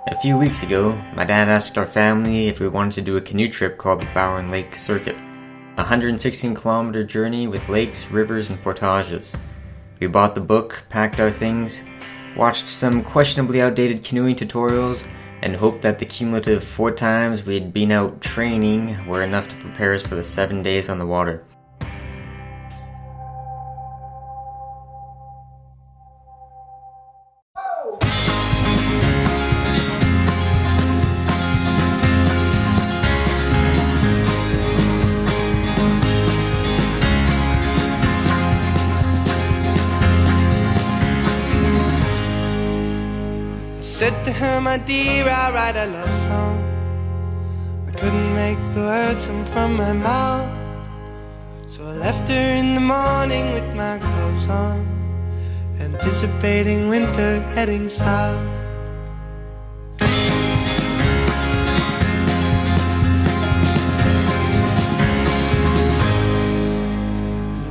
A few weeks ago, my dad asked our family if we wanted to do a canoe trip called the Bowron Lake Circuit. A 116-kilometer journey with lakes, rivers, and portages. We bought the book, packed our things, watched some questionably outdated canoeing tutorials, and hoped that the cumulative 4 times we had been out training were enough to prepare us for the 7 days on the water. Said to her, my dear, I write a love song. I couldn't make the words come from my mouth, so I left her in the morning with my clothes on, anticipating winter heading south.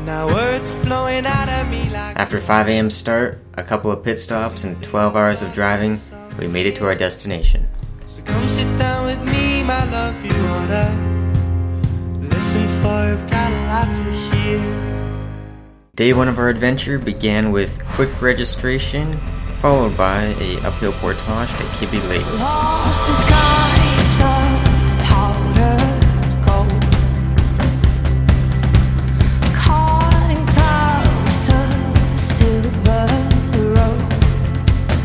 Now words flowing out of me like... After 5 a.m. start, a couple of pit stops, and 12 hours of driving, we made it to our destination. So come sit down with me, my love, you oughta listen, for I've got a lot to hear. Day 1 of our adventure began with quick registration, followed by a uphill portage to Kibbe Lake. Lost the skies of powdered gold, caught in clouds of silver rose,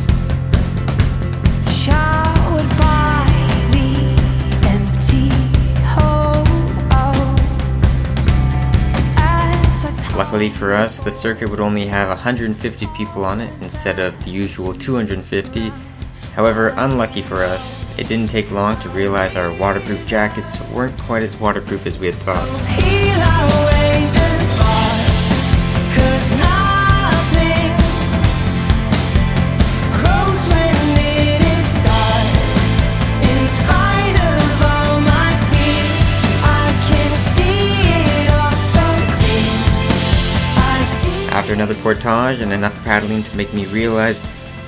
showered by the empty holes. Luckily for us, the circuit would only have 150 people on it instead of the usual 250. However, unlucky for us, it didn't take long to realize our waterproof jackets weren't quite as waterproof as we had thought. After another portage and enough paddling to make me realize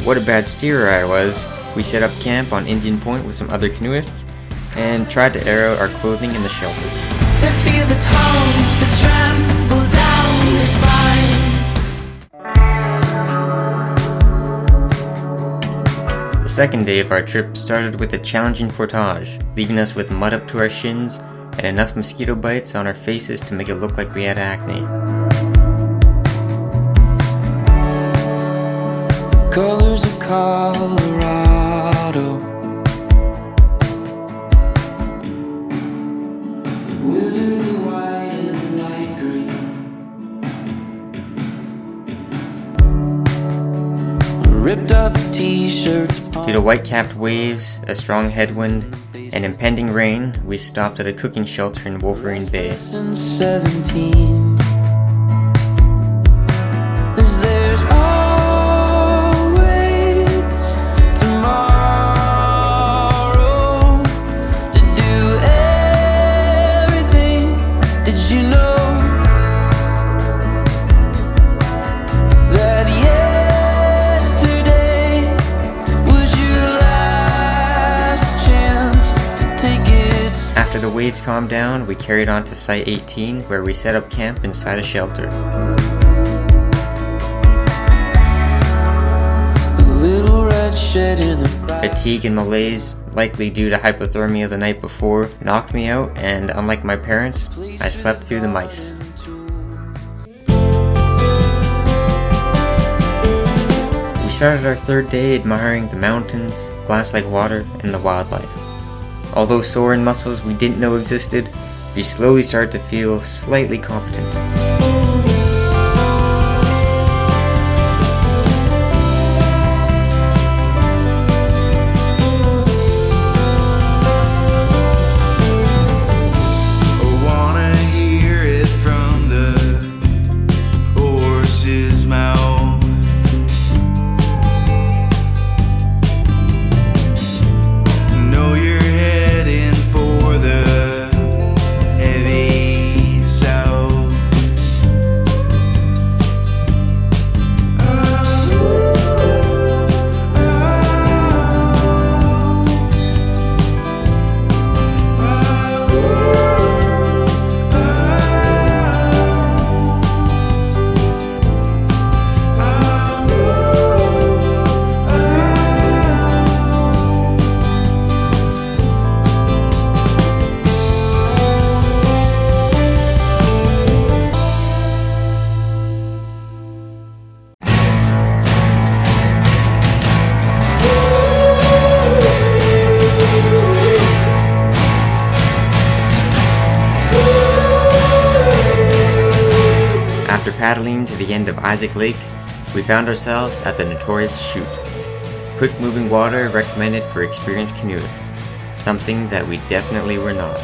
what a bad steerer I was, we set up camp on Indian Point with some other canoeists and tried to air out our clothing in the shelter. So feel the tones that tremble down your spine. The second day of our trip started with a challenging portage, leaving us with mud up to our shins and enough mosquito bites on our faces to make it look like we had acne. Colors of Colorado, wizardly white and light green, ripped up t-shirts. Due to white-capped waves, a strong headwind, and impending rain, we stopped at a cooking shelter in Wolverine Bay. 17. After the waves calmed down, we carried on to Site 18, where we set up camp inside a shelter. Little red shed in the Fatigue and malaise, likely due to hypothermia the night before, knocked me out, and unlike my parents, I slept through the mice. We started our 3rd day admiring the mountains, glass-like water, and the wildlife. Although sore in muscles we didn't know existed, we slowly started to feel slightly competent. paddling to the end of Isaac Lake, we found ourselves at the notorious chute. Quick moving water recommended for experienced canoeists, something that we definitely were not.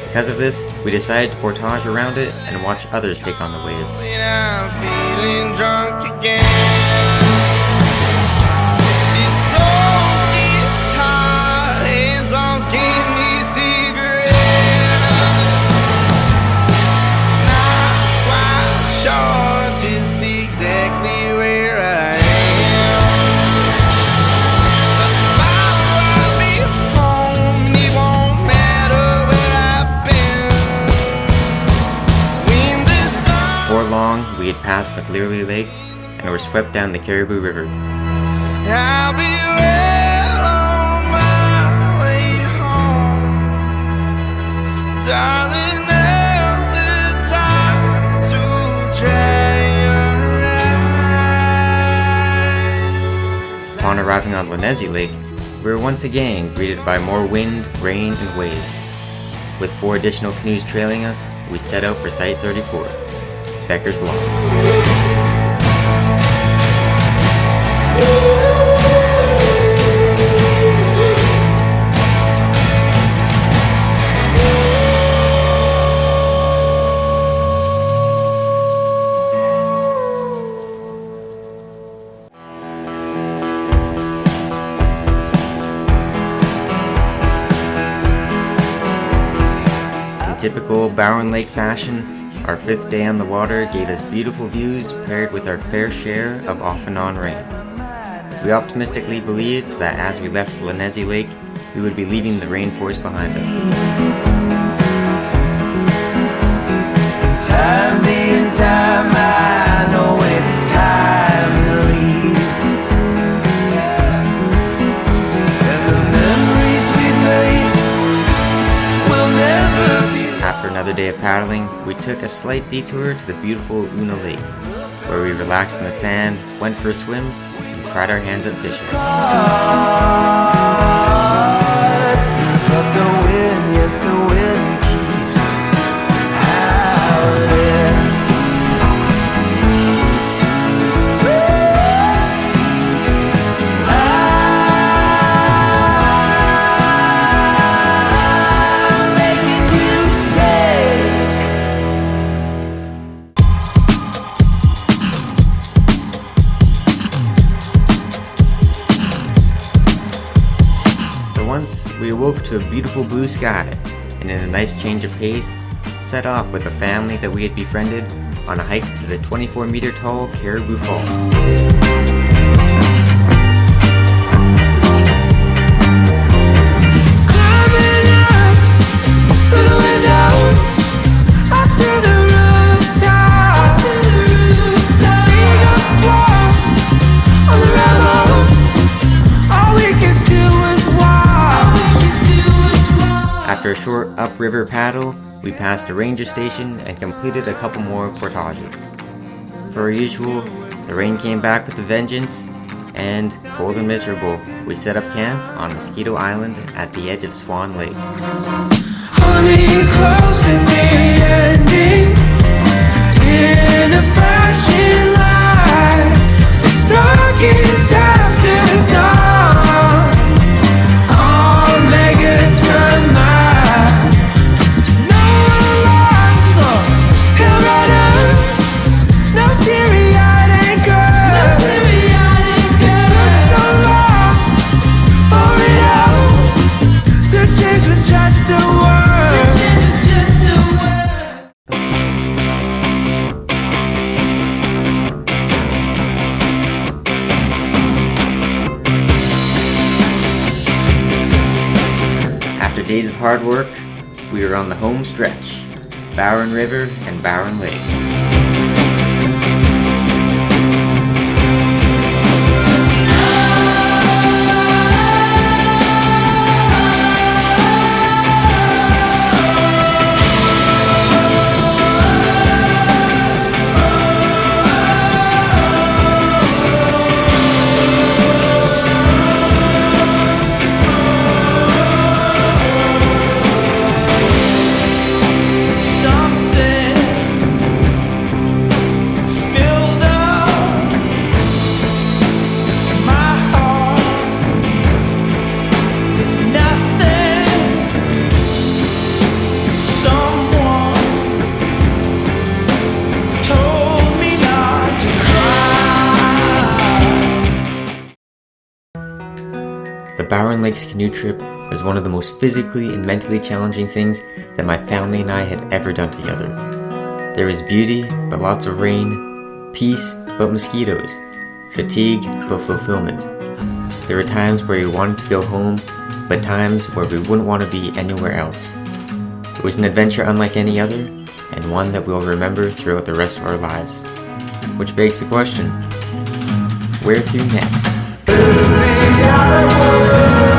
Because of this, we decided to portage around it and watch others take on the waves. When I'm feeling drunk again, this old guitar and some skinny cigarette. Not quite sure just exactly where I am, but tomorrow I'll be home and it won't matter where I've been. When the sun Before long, we had passed McLearley Lake and were swept down the Caribou River. I'll be well on my way home, darling. Now's the time to dry your eyes. Upon arriving on Lanesi Lake, we were once again greeted by more wind, rain, and waves. With 4 additional canoes trailing us, we set out for Site 34, Becker's Lawn. In typical Bowron Lake fashion, our 5th day on the water gave us beautiful views paired with our fair share of off and on rain. We optimistically believed that as we left Lanesi Lake, we would be leaving the rainforest behind us. Time being time, I know it's time to leave. And the memories we made will never be. After another day of paddling, we took a slight detour to the beautiful Una Lake, where we relaxed in the sand, went for a swim, and tried our hands at fishing. Lost, but the wind, yes, the wind keeps howling. I'm making you shake. For once, we awoke to a beautiful blue sky, and in a nice change of pace, set off with a family that we had befriended on a hike to the 24-meter tall Caribou Fall. Climbing up through the window, up to the rooftop. Seagulls swung on the railroad. All we could do was walk. After a short upriver paddle, we passed a ranger station and completed a couple more portages. Per usual, the rain came back with a vengeance, and, cold and miserable, we set up camp on Mosquito Island at the edge of Swan Lake. Hold me close in the ending, in a flashing light. It's darkest after dawn. On Megaton mine. No alarms or hill riders, no teary-eyed anchors. It took so long for it all to change with just a word. After days of hard work, we were on the home stretch, Bowron River and Bowron Lake. Bowron Lakes canoe trip was one of the most physically and mentally challenging things that my family and I had ever done together. There was beauty, but lots of rain, peace, but mosquitoes, fatigue, but fulfillment. There were times where we wanted to go home, but times where we wouldn't want to be anywhere else. It was an adventure unlike any other, and one that we'll remember throughout the rest of our lives. Which begs the question, where to next? Outerworlds.